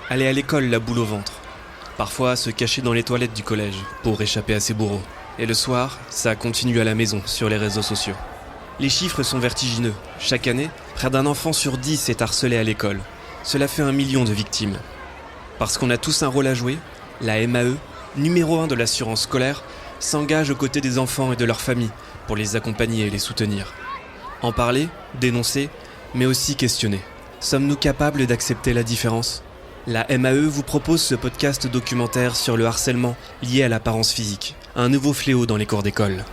Aller à l'école la boule au ventre. Parfois se cacher dans les toilettes du collège pour échapper à ses bourreaux. Et le soir, ça continue à la maison, sur les réseaux sociaux. Les chiffres sont vertigineux. Chaque année, près d'un enfant sur 10 est harcelé à l'école. Cela fait 1 million de victimes. Parce qu'on a tous un rôle à jouer, la MAE, numéro 1 de l'assurance scolaire, s'engage aux côtés des enfants et de leurs familles pour les accompagner et les soutenir. En parler, dénoncer, mais aussi questionner. Sommes-nous capables d'accepter la différence ? La MAE vous propose ce podcast documentaire sur le harcèlement lié à l'apparence physique, un nouveau fléau dans les cours d'école.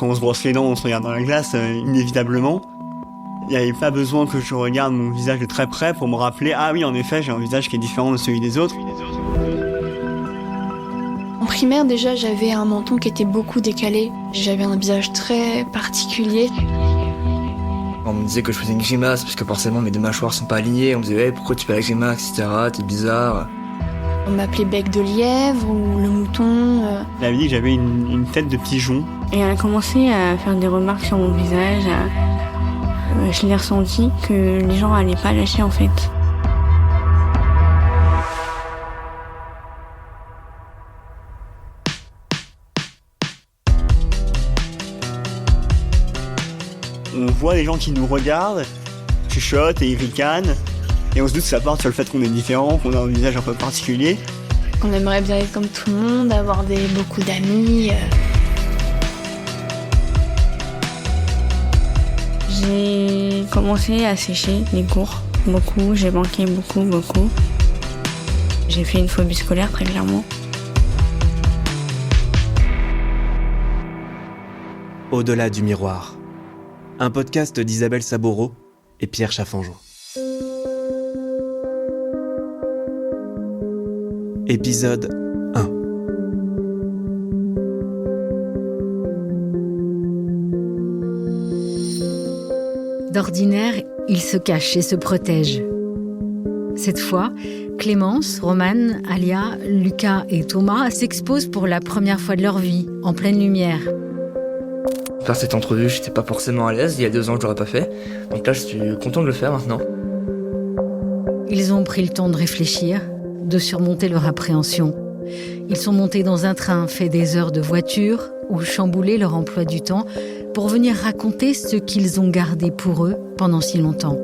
Quand on se brosse les dents, on se regarde dans la glace, inévitablement. Il n'y avait pas besoin que je regarde mon visage de très près pour me rappeler « Ah oui, en effet, j'ai un visage qui est différent de celui des autres ». En primaire, déjà, j'avais un menton qui était beaucoup décalé. J'avais un visage très particulier. On me disait que je faisais une grimace parce que forcément mes deux mâchoires sont pas alignées. On me disait hey, pourquoi tu fais la grimace, etc. T'es bizarre. On m'appelait bec de lièvre ou le mouton. Elle avait dit que j'avais une tête de pigeon. Et elle a commencé à faire des remarques sur mon visage. Je l'ai ressenti que les gens allaient pas lâcher en fait. On voit les gens qui nous regardent, chuchotent et ils ricanent. Et on se doute que ça part sur le fait qu'on est différent, qu'on a un visage un peu particulier. On aimerait bien être comme tout le monde, avoir beaucoup d'amis. J'ai commencé à sécher les cours, beaucoup. J'ai manqué beaucoup. J'ai fait une phobie scolaire très clairement. Au-delà du miroir. Un podcast d'Isabelle Saboureau et Pierre Chaffanjon. Épisode 1. D'ordinaire, il se cache et se protège. Cette fois, Clémence, Romane, Alia, Lucas et Thomas s'exposent pour la première fois de leur vie, en pleine lumière. Faire cette entrevue, j'étais pas forcément à l'aise. Il y a 2 ans, je l'aurais pas fait. Donc là, je suis content de le faire maintenant. Ils ont pris le temps de réfléchir, de surmonter leur appréhension. Ils sont montés dans un train, fait des heures de voiture ou chamboulé leur emploi du temps pour venir raconter ce qu'ils ont gardé pour eux pendant si longtemps.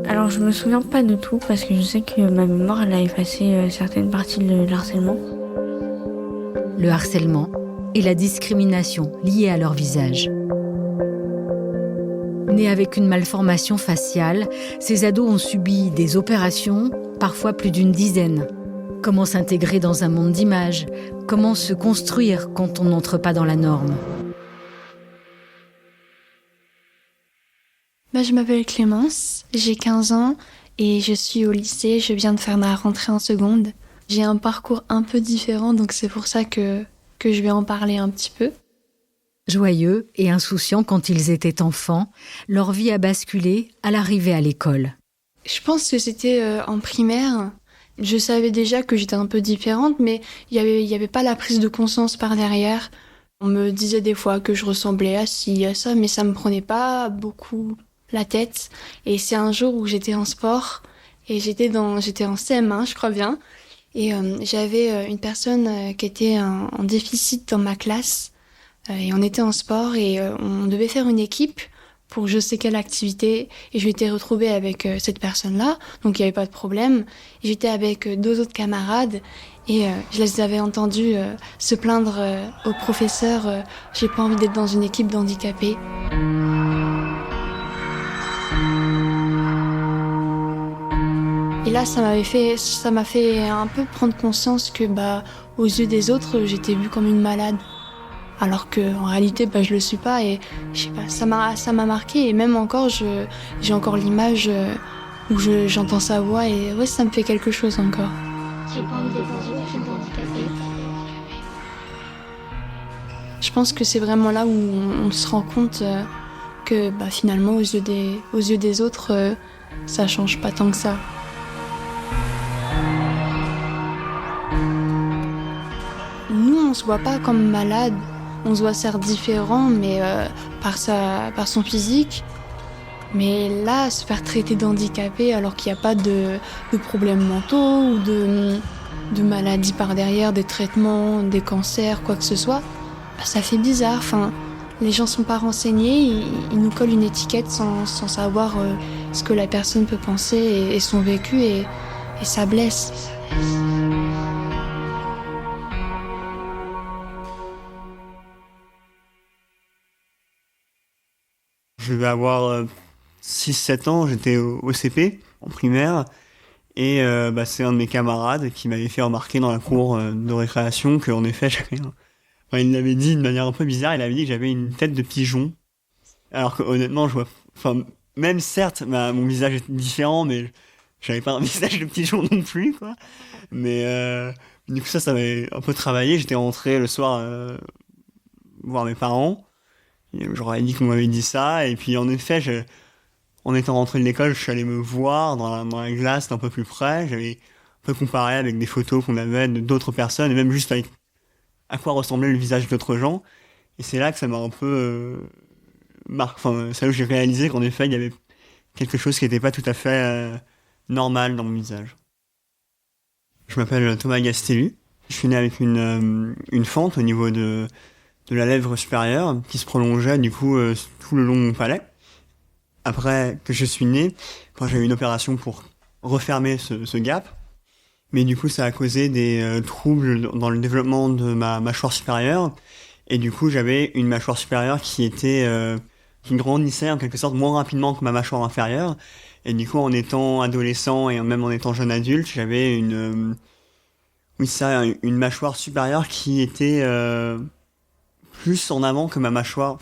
Alors je me souviens pas de tout parce que je sais que ma mémoire elle a effacé certaines parties de harcèlement. Le harcèlement et la discrimination liée à leur visage. Nés avec une malformation faciale, ces ados ont subi des opérations, parfois plus d'1 dizaine. Comment s'intégrer dans un monde d'images ? Comment se construire quand on n'entre pas dans la norme ? Je m'appelle Clémence, j'ai 15 ans et je suis au lycée, je viens de faire ma rentrée en seconde. J'ai un parcours un peu différent, donc c'est pour ça que je vais en parler un petit peu. Joyeux et insouciants quand ils étaient enfants, leur vie a basculé à l'arrivée à l'école. Je pense que c'était en primaire. Je savais déjà que j'étais un peu différente, mais il y avait pas la prise de conscience par derrière. On me disait des fois que je ressemblais à ci, à ça, mais ça me prenait pas beaucoup la tête. Et c'est un jour où j'étais en sport, et j'étais en CM1, je crois bien, et j'avais une personne qui était en déficit dans ma classe, et on était en sport, et on devait faire une équipe pour je sais quelle activité, et je m'étais retrouvée avec cette personne-là, donc il n'y avait pas de problème. J'étais avec 2 autres camarades, et je les avais entendus se plaindre au professeur « J'ai pas envie d'être dans une équipe d'handicapés ». Et là, ça m'a fait un peu prendre conscience que, aux yeux des autres, j'étais vue comme une malade. Alors qu'en réalité, je le suis pas, et je sais pas, ça m'a marqué, et même encore, j'ai encore l'image où j'entends sa voix, et ouais, ça me fait quelque chose encore. J'ai pas envie d'être dans une équipe d'handicapés. Je pense que c'est vraiment là où on se rend compte que finalement, aux yeux des autres, ça change pas tant que ça. Nous, on se voit pas comme malade. On se voit certes différent, mais par son physique. Mais là, se faire traiter d'handicapé alors qu'il n'y a pas de problèmes mentaux ou de maladies par derrière, des traitements, des cancers, quoi que ce soit, ça fait bizarre. Enfin, les gens sont pas renseignés, ils nous collent une étiquette sans savoir ce que la personne peut penser et son vécu, et ça blesse. Je vais avoir 6-7 ans, j'étais au CP, en primaire, et c'est un de mes camarades qui m'avait fait remarquer dans la cour de récréation qu'en effet, il l'avait dit d'une manière un peu bizarre, il avait dit que j'avais une tête de pigeon. Alors que honnêtement, même certes, mon visage est différent, mais j'avais pas un visage de pigeon non plus, quoi. Mais du coup, ça m'avait un peu travaillé. J'étais rentré le soir voir mes parents. J'aurais dit qu'on m'avait dit ça, et puis en effet, en étant rentré de l'école, je suis allé me voir dans la glace d'un peu plus près. J'avais un peu comparé avec des photos qu'on avait d'autres personnes, et même juste avec à quoi ressemblait le visage d'autres gens. Et c'est là que ça m'a un peu c'est là où j'ai réalisé qu'en effet, il y avait quelque chose qui n'était pas tout à fait normal dans mon visage. Je m'appelle Thomas Gastellu. Je suis né avec une fente au niveau de la lèvre supérieure qui se prolongeait du coup tout le long de mon palais. Après que je suis né, quand j'ai eu une opération pour refermer ce gap, mais du coup ça a causé des troubles dans le développement de ma mâchoire supérieure, et du coup j'avais une mâchoire supérieure qui grandissait en quelque sorte moins rapidement que ma mâchoire inférieure, et du coup en étant adolescent et même en étant jeune adulte, j'avais une mâchoire supérieure qui était plus en avant que ma mâchoire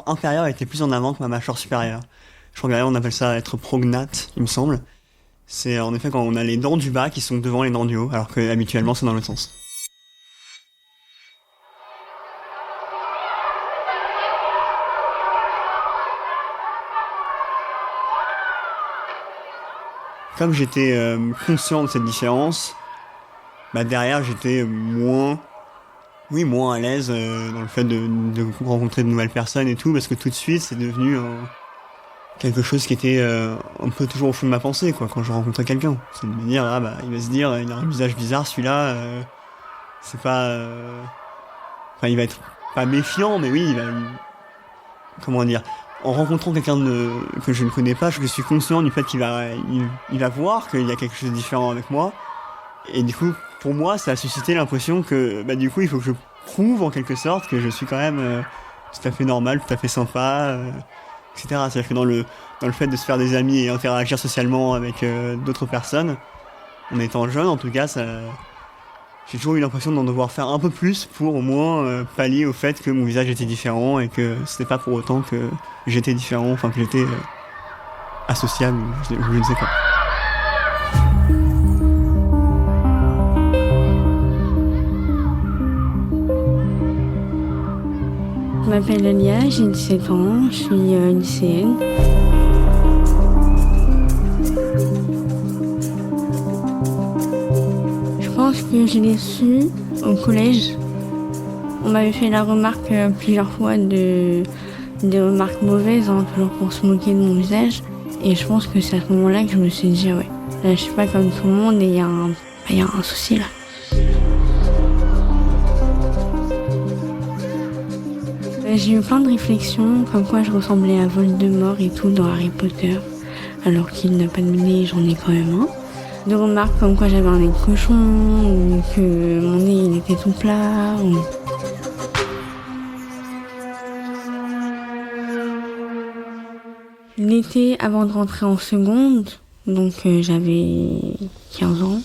inférieure était plus en avant que ma mâchoire supérieure. Je crois qu'on appelle ça être prognate, il me semble. C'est en effet quand on a les dents du bas qui sont devant les dents du haut, alors que habituellement c'est dans l'autre sens. Comme j'étais conscient de cette différence, derrière j'étais moins à l'aise dans le fait de rencontrer de nouvelles personnes et tout, parce que tout de suite c'est devenu quelque chose qui était un peu toujours au fond de ma pensée, quoi, quand je rencontrais quelqu'un. C'est de me dire, il va se dire, il a un visage bizarre celui-là, c'est pas... il va être pas méfiant, mais oui, il va... Comment dire, en rencontrant quelqu'un que je ne connais pas, je suis conscient du fait qu'il va voir qu'il y a quelque chose de différent avec moi. Et du coup, pour moi, ça a suscité l'impression que, du coup, il faut que je prouve en quelque sorte que je suis quand même tout à fait normal, tout à fait sympa, etc. C'est-à-dire que dans le fait de se faire des amis et interagir socialement avec d'autres personnes, en étant jeune, en tout cas, j'ai toujours eu l'impression d'en devoir faire un peu plus pour au moins pallier au fait que mon visage était différent et que c'était pas pour autant que j'étais différent, que j'étais associable, je ne sais pas. Je m'appelle Alia, j'ai 17 ans, je suis lycéenne. Je pense que je l'ai su au collège. On m'avait fait la remarque plusieurs fois des remarques mauvaises, toujours pour se moquer de mon visage. Et je pense que c'est à ce moment-là que je me suis dit, ouais, là, je suis pas comme tout le monde et il y a un souci là. J'ai eu plein de réflexions, comme quoi je ressemblais à Voldemort et tout dans Harry Potter, alors qu'il n'a pas de nez, j'en ai quand même un. De remarques comme quoi j'avais un nez de cochon, ou que mon nez il était tout plat. L'été avant de rentrer en seconde, donc j'avais 15 ans.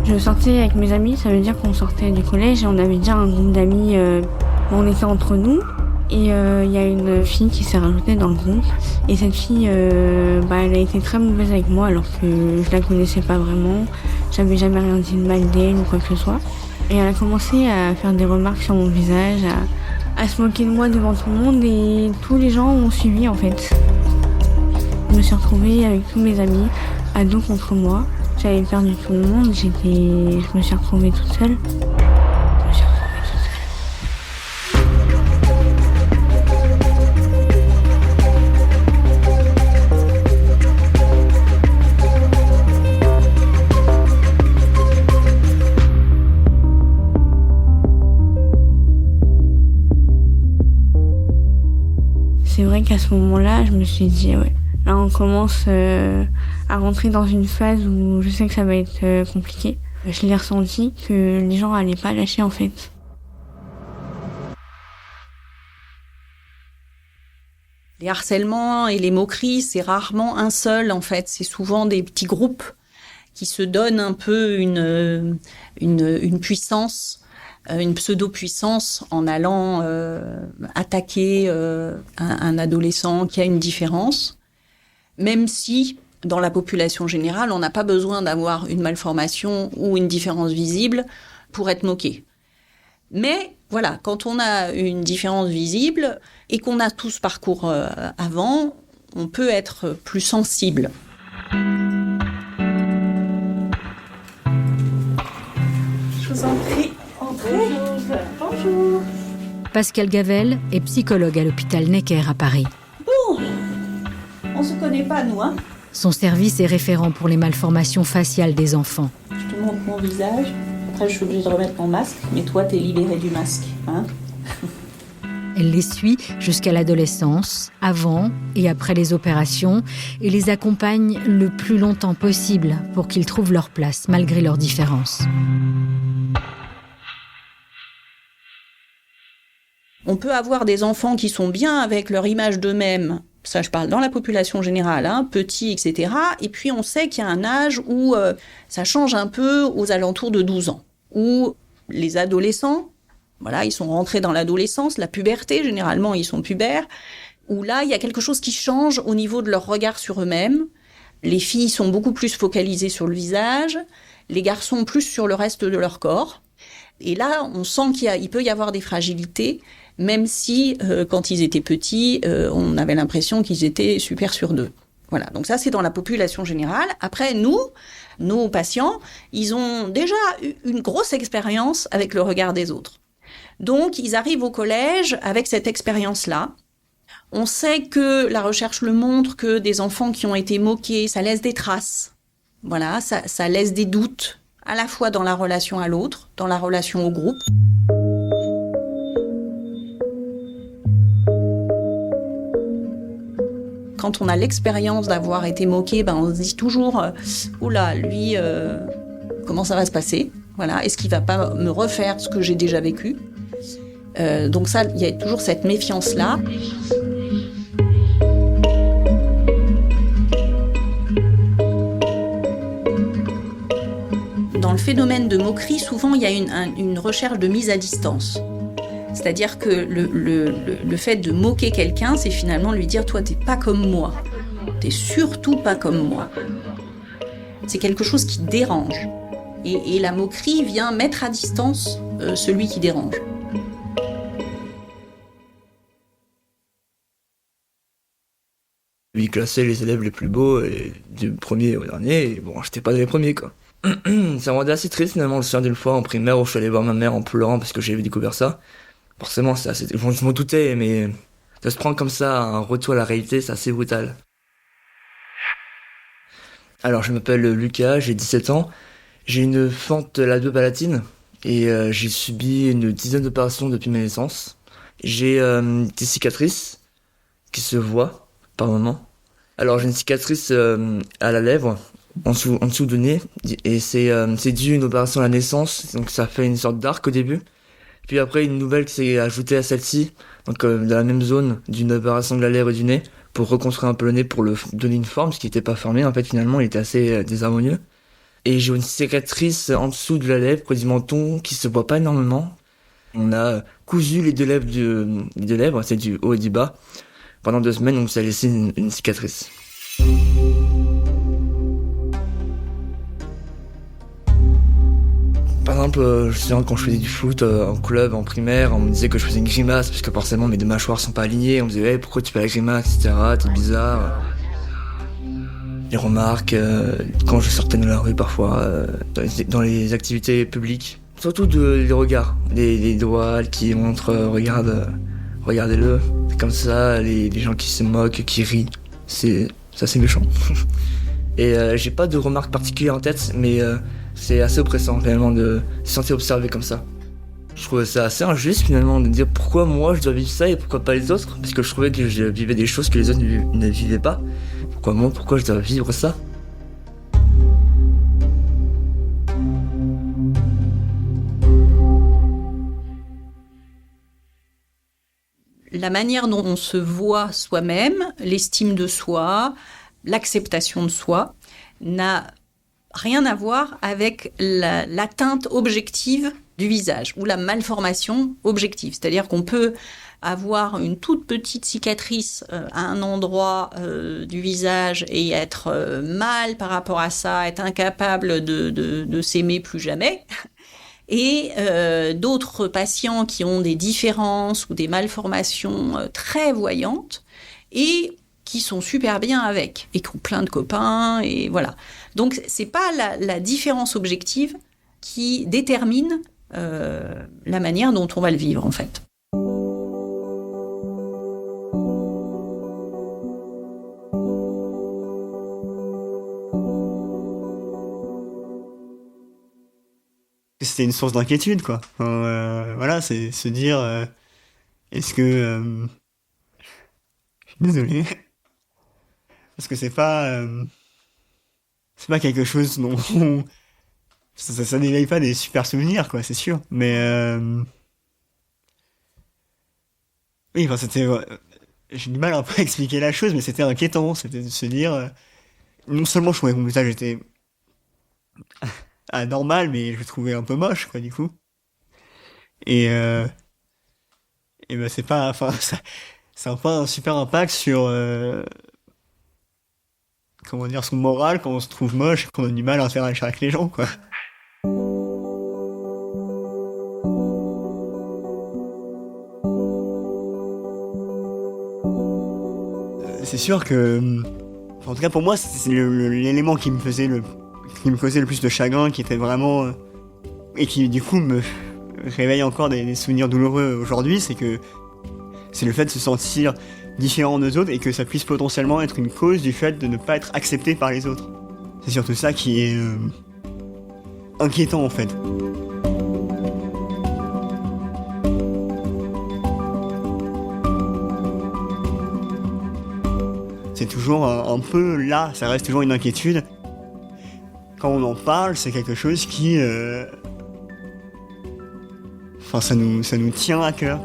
Je sortais avec mes amis, ça veut dire qu'on sortait du collège et on avait déjà un groupe d'amis, on était entre nous. Et il y a une fille qui s'est rajoutée dans le groupe. Et cette fille, elle a été très mauvaise avec moi alors que je la connaissais pas vraiment. J'avais jamais rien dit de mal d'elle ou quoi que ce soit. Et elle a commencé à faire des remarques sur mon visage, à se moquer de moi devant tout le monde et tous les gens ont suivi en fait. Je me suis retrouvée avec tous mes amis, à dos contre moi. j'avais perdu tout le monde, je me suis retrouvée toute seule. C'est vrai qu'à ce moment-là, je me suis dit, ouais, là on commence à rentrer dans une phase où je sais que ça va être compliqué. Je l'ai ressenti que les gens allaient pas lâcher en fait. Les harcèlements et les moqueries, c'est rarement un seul en fait, c'est souvent des petits groupes qui se donnent un peu une puissance, une pseudo-puissance en allant attaquer un adolescent qui a une différence, même si dans la population générale, on n'a pas besoin d'avoir une malformation ou une différence visible pour être moqué. Mais voilà, quand on a une différence visible et qu'on a tout ce parcours avant, on peut être plus sensible. Je vous en prie, entrez. Bonjour. Pascal Gavel est psychologue à l'hôpital Necker à Paris. Bon, on se connaît pas, nous, hein. Son service est référent pour les malformations faciales des enfants. Je te montre mon visage. Après, je suis obligée de remettre mon masque. Mais toi, t'es libérée du masque, hein. Elle les suit jusqu'à l'adolescence, avant et après les opérations, et les accompagne le plus longtemps possible pour qu'ils trouvent leur place, malgré leurs différences. On peut avoir des enfants qui sont bien avec leur image d'eux-mêmes, ça je parle dans la population générale, hein, petits, etc. Et puis on sait qu'il y a un âge où ça change un peu aux alentours de 12 ans, où les adolescents, voilà, ils sont rentrés dans l'adolescence, la puberté, généralement ils sont pubères, où là il y a quelque chose qui change au niveau de leur regard sur eux-mêmes. Les filles sont beaucoup plus focalisées sur le visage, les garçons plus sur le reste de leur corps. Et là, on sent qu'il peut y avoir des fragilités, même si, quand ils étaient petits, on avait l'impression qu'ils étaient super sûrs d'eux. Voilà, donc ça, c'est dans la population générale. Après, nous, nos patients, ils ont déjà eu une grosse expérience avec le regard des autres. Donc, ils arrivent au collège avec cette expérience-là. On sait que la recherche le montre que des enfants qui ont été moqués, ça laisse des traces. Voilà, ça laisse des doutes, à la fois dans la relation à l'autre, dans la relation au groupe. Quand on a l'expérience d'avoir été moqué, on se dit toujours « Oula, lui, comment ça va se passer ? Voilà, est-ce qu'il va pas me refaire ce que j'ai déjà vécu ?» Donc ça, il y a toujours cette méfiance-là. Dans le phénomène de moquerie, souvent, il y a une recherche de mise à distance. C'est-à-dire que le fait de moquer quelqu'un, c'est finalement lui dire « Toi, t'es pas comme moi. T'es surtout pas comme moi. » C'est quelque chose qui dérange. Et la moquerie vient mettre à distance celui qui dérange. Il classait les élèves les plus beaux, et du premier au dernier, et bon, j'étais pas dans les premiers, quoi. Ça me rendait assez triste, finalement, le soir d'une fois en primaire où je suis allé voir ma mère en pleurant parce que j'avais découvert ça. Forcément, je m'en doutais, mais de se prendre comme ça un retour à la réalité, c'est assez brutal. Alors, je m'appelle Lucas, j'ai 17 ans. J'ai une fente labio-palatine et j'ai subi une dizaine d'opérations depuis ma naissance. J'ai des cicatrices qui se voient par moments. Alors, j'ai une cicatrice à la lèvre, en dessous du nez, et c'est dû à une opération à la naissance, donc ça fait une sorte d'arc au début. Puis après, une nouvelle qui s'est ajoutée à celle-ci, donc dans la même zone d'une opération de la lèvre et du nez, pour reconstruire un peu le nez, pour le donner une forme, ce qui n'était pas formé, en fait, finalement, il était assez désharmonieux. Et j'ai une cicatrice en dessous de la lèvre, près du menton, qui se voit pas énormément. On a cousu les deux lèvres, c'est du haut et du bas, pendant 2 semaines, donc ça a laissé une cicatrice. Par exemple, je me souviens quand je faisais du foot en club, en primaire, on me disait que je faisais une grimace parce que forcément mes 2 mâchoires sont pas alignées. On me disait hey, pourquoi tu fais la grimace, etc. T'es bizarre. les remarques, quand je sortais dans la rue parfois, dans les activités publiques. Surtout les regards, les doigts qui montrent regardez-le. C'est comme ça, les gens qui se moquent, qui rient. C'est assez méchant. Et j'ai pas de remarques particulières en tête, mais c'est assez oppressant finalement de se sentir observé comme ça. Je trouvais ça assez injuste finalement de dire pourquoi moi je dois vivre ça et pourquoi pas les autres, parce que je trouvais que je vivais des choses que les autres ne vivaient pas. Pourquoi je dois vivre ça? La manière dont on se voit soi-même, l'estime de soi, l'acceptation de soi, n'a rien à voir avec l'atteinte objective du visage ou la malformation objective. C'est-à-dire qu'on peut avoir une toute petite cicatrice à un endroit du visage et être mal par rapport à ça, être incapable de s'aimer plus jamais. Et d'autres patients qui ont des différences ou des malformations très voyantes et qui sont super bien avec et qui ont plein de copains et voilà. Donc c'est pas la différence objective qui détermine la manière dont on va le vivre en fait. C'était une source d'inquiétude, quoi. Voilà, c'est se dire, est-ce que... Je suis désolé. Parce que c'est pas quelque chose dont... ça n'éveille pas des super souvenirs, quoi, c'est sûr. Mais... Oui, enfin, c'était... J'ai du mal un peu à expliquer la chose, mais c'était inquiétant. C'était de se dire... Non seulement je trouvais que mon visage était... normal, mais je le trouvais un peu moche, quoi, du coup. Et ben c'est pas... Enfin, ça a pas un super impact sur... comment dire, son moral quand on se trouve moche et qu'on a du mal à interagir avec les gens, quoi. C'est sûr que... En tout cas, pour moi, c'est l'élément qui me faisait le plus de chagrin, qui était vraiment... et qui, du coup, me réveille encore des souvenirs douloureux aujourd'hui, c'est le fait de se sentir différent des autres et que ça puisse potentiellement être une cause du fait de ne pas être accepté par les autres. C'est surtout ça qui est inquiétant, en fait. C'est toujours un peu là, ça reste toujours une inquiétude. Quand on en parle, c'est quelque chose qui... Enfin, ça nous tient à cœur.